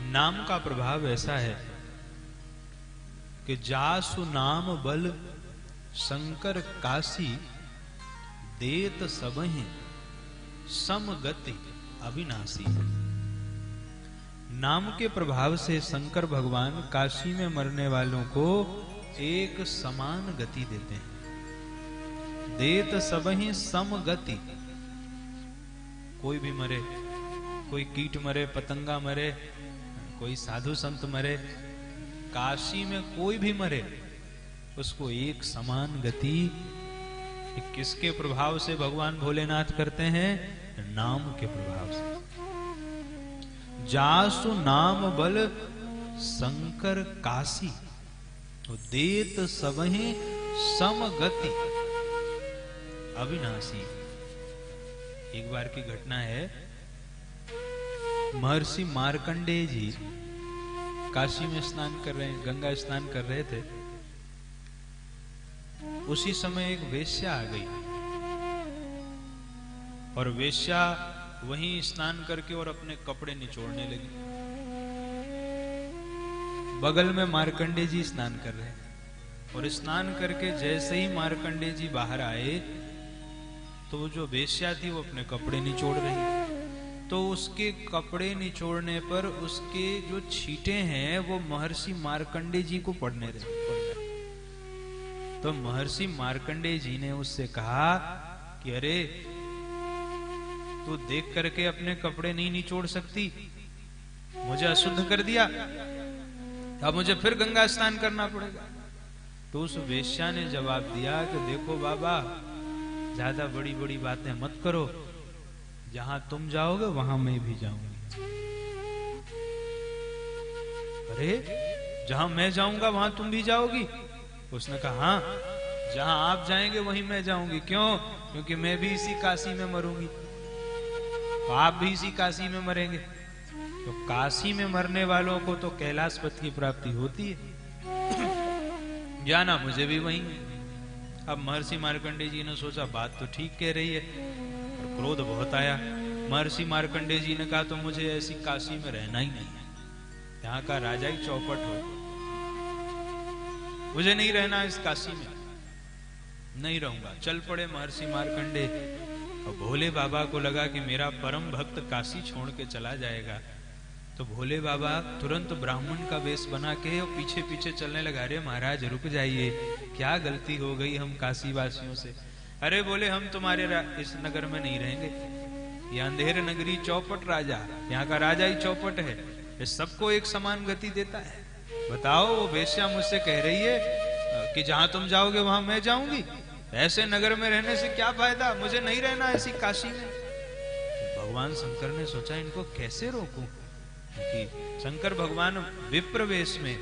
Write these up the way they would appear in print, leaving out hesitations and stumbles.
नाम का प्रभाव ऐसा है कि जासु नाम बल शंकर काशी देत सबहि समगति अविनाशी। नाम के प्रभाव से शंकर भगवान काशी में मरने वालों को एक समान गति देते हैं। देत सबहि समगति। कोई भी मरे, कोई कीट मरे, पतंगा मरे, कोई साधु संत मरे, काशी में कोई भी मरे उसको एक समान गति। किसके प्रभाव से भगवान भोलेनाथ करते हैं? नाम के प्रभाव से। जासु नाम बल शंकर काशी देत सबहि समगति अविनाशी। एक बार की घटना है, महर्षि मार्कंडेय जी काशी में स्नान कर रहे हैं, गंगा स्नान कर रहे थे। उसी समय एक वेश्या आ गई और वेश्या वहीं स्नान करके और अपने कपड़े निचोड़ने लगी। बगल में मार्कंडेय जी स्नान कर रहे हैं और स्नान करके जैसे ही मार्कंडेय जी बाहर आए तो वो जो वेश्या थी वो अपने कपड़े निचोड़ रही। तो उसके कपड़े निचोड़ने पर उसके जो छींटे हैं वो महर्षि मार्कंडेय जी को पड़ने रहे। तो महर्षि मार्कंडेय जी ने उससे कहा कि अरे तू देख करके अपने कपड़े नहीं निचोड़ सकती, मुझे अशुद्ध कर दिया, अब मुझे फिर गंगा स्नान करना पड़ेगा। तो उस वेश्या ने जवाब दिया कि देखो बाबा, ज्यादा बड़ी बड़ी बातें मत करो, जहां तुम जाओगे वहां मैं भी जाऊंगी। अरे जहां मैं जाऊंगा वहां तुम भी जाओगी? उसने कहा हाँ, जहां आप जाएंगे वहीं मैं जाऊंगी। क्यों? क्योंकि मैं भी इसी काशी में मरूंगी, तो आप भी इसी काशी में मरेंगे। तो काशी में मरने वालों को तो कैलाश पद की प्राप्ति होती है, जाना मुझे भी वहीं। अब महर्षि मार्कंडेय जी ने सोचा बात तो ठीक कह रही है, और क्रोध बहुत आया। महर्षि मार्कंडेय जी ने कहा तो मुझे ऐसी काशी में रहना ही नहीं है, यहाँ का राजा ही चौपट हो, मुझे नहीं रहना इस काशी में, नहीं रहूंगा। चल पड़े महर्षि मार्कंडेय। और भोले बाबा को लगा कि मेरा परम भक्त काशी छोड़ के चला जाएगा, तो भोले बाबा तुरंत ब्राह्मण का वेश बना के और पीछे पीछे चलने लगा। अरे महाराज रुक जाइए, क्या गलती हो गई हम काशी वासियों से? अरे बोले हम तुम्हारे इस नगर में नहीं रहेंगे, ये अंधेर नगरी चौपट राजा, यहाँ का राजा ही चौपट है, ये सबको एक समान गति देता है। बताओ, वो वेश्या मुझसे कह रही है कि जहां तुम जाओगे वहां मैं जाऊंगी, ऐसे नगर में रहने से क्या फायदा, मुझे नहीं रहना ऐसी काशी में। भगवान शंकर ने सोचा इनको कैसे रोकूं, क्योंकि शंकर भगवान विप्र वेश में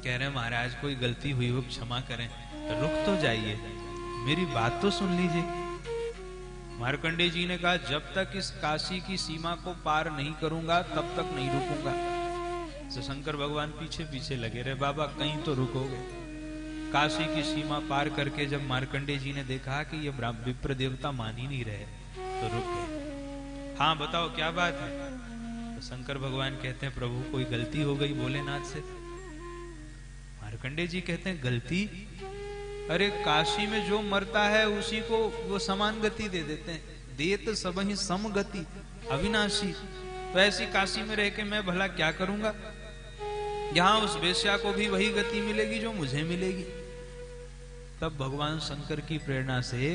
कह रहे महाराज कोई गलती हुई हो क्षमा करें, रुक तो जाइए, मेरी बात तो सुन लीजिए। मार्कंडेय जी ने कहा जब तक इस काशी की सीमा को पार नहीं करूंगा तब तक नहीं रुकूंगा। तो शंकर भगवान पीछे पीछे लगे रहे, बाबा कहीं तो रुकोगे। काशी की सीमा पार करके जब मार्कंडेय जी ने देखा कि ये विप्र देवता मान ही नहीं रहे तो रुक गए। हाँ बताओ क्या बात है? तो शंकर भगवान कहते हैं प्रभु कोई गलती हो गई भोलेनाथ से। मार्कंडेय जी कहते हैं गलती? अरे काशी में जो मरता है उसी को वो समान गति दे देते हैं, देत सबहि समगति अविनाशी। तो ऐसी काशी में रह के मैं भला क्या करूंगा? यहां उस वेश्या को भी वही गति मिलेगी जो मुझे मिलेगी। तब भगवान शंकर की प्रेरणा से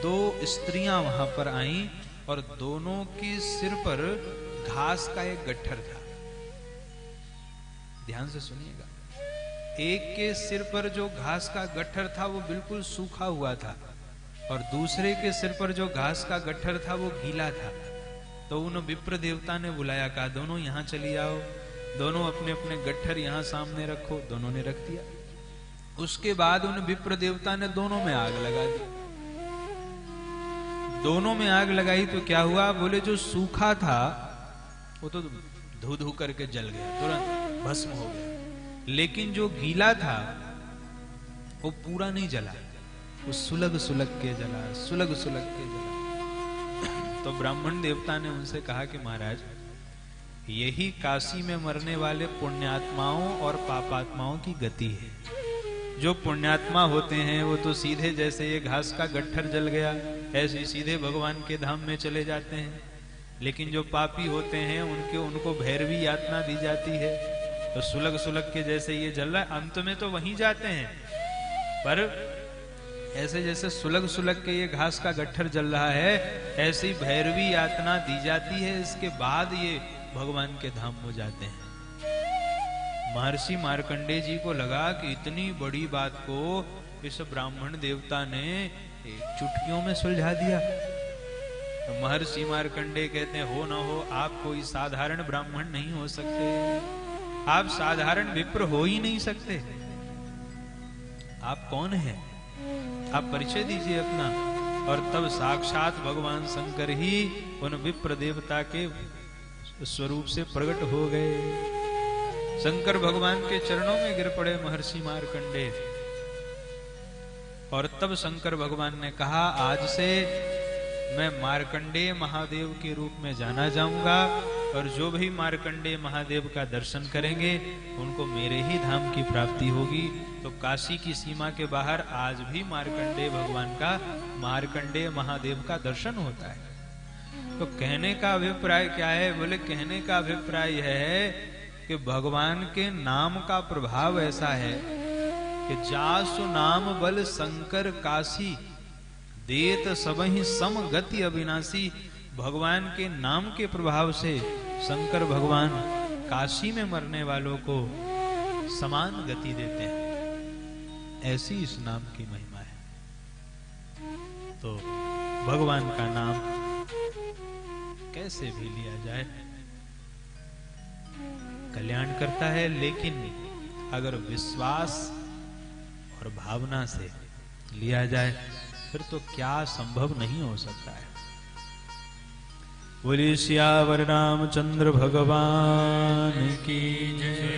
दो स्त्रियां वहां पर आईं और दोनों के सिर पर घास का एक गट्ठर था। ध्यान से सुनिएगा, एक के सिर पर जो घास का गट्ठर था वो बिल्कुल सूखा हुआ था और दूसरे के सिर पर जो घास का गट्ठर था वो गीला था। तो उन विप्र देवता ने बुलाया, कहा दोनों यहां चली आओ, दोनों अपने अपने गट्ठर यहां सामने रखो। दोनों ने रख दिया। उसके बाद उन विप्र देवता ने दोनों में आग लगा दी। दोनों में आग लगाई तो क्या हुआ? बोले जो सूखा था वो तो धू धू करके जल गया, तुरंत भस्म हो गया, लेकिन जो गीला था वो पूरा नहीं जला, वो सुलग सुलग के जला, सुलग सुलग के जला। तो ब्राह्मण देवता ने उनसे कहा कि महाराज यही काशी में मरने वाले पुण्यात्माओं और पापात्माओं की गति है। जो पुण्यात्मा होते हैं वो तो सीधे जैसे ये घास का गट्ठर जल गया ऐसे सीधे भगवान के धाम में चले जाते हैं। लेकिन जो पापी होते हैं उनको भैरवी यातना दी जाती है। तो सुलग सुलग के जैसे ये जल रहा है, अंत में तो वहीं जाते हैं, पर ऐसे जैसे सुलग सुलग के ये घास का गट्ठर जल रहा है, ऐसे ही भैरवी यातना दी जाती है। इसके बाद ये भगवान के धाम में जाते हैं। महर्षि मार्कंडेय जी को लगा कि इतनी बड़ी बात को इस ब्राह्मण देवता ने चुटकियों में सुलझा दिया। तो महर्षि मार्कंडेय कहते हैं, हो ना हो, आप कोई साधारण ब्राह्मण नहीं हो सकते, आप साधारण विप्र हो ही नहीं सकते। आप कौन हैं? आप परिचय दीजिए अपना। और तब साक्षात भगवान शंकर ही उन विप्र देवता के स्वरूप से प्रकट हो गए। शंकर भगवान के चरणों में गिर पड़े महर्षि मार्कंडेय। और तब शंकर भगवान ने कहा, आज से मैं मार्कंडेय महादेव के रूप में जाना जाऊंगा, और जो भी मार्कंडेय महादेव का दर्शन करेंगे उनको मेरे ही धाम की प्राप्ति होगी। तो काशी की सीमा के बाहर आज भी मार्कंडेय भगवान का, मार्कंडेय महादेव का दर्शन होता है। तो कहने का अभिप्राय क्या है? बोले, कहने का अभिप्राय है कि भगवान के नाम का प्रभाव ऐसा है कि जासु नाम बल शंकर काशी, देत सबहि सम गति अविनाशी। भगवान के नाम के प्रभाव से शंकर भगवान काशी में मरने वालों को समान गति देते हैं। ऐसी इस नाम की महिमा है। तो भगवान का नाम कैसे भी लिया जाए कल्याण करता है, लेकिन अगर विश्वास और भावना से लिया जाए फिर तो क्या संभव नहीं हो सकता है। बोलिए सियावर रामचंद्र भगवान की जय।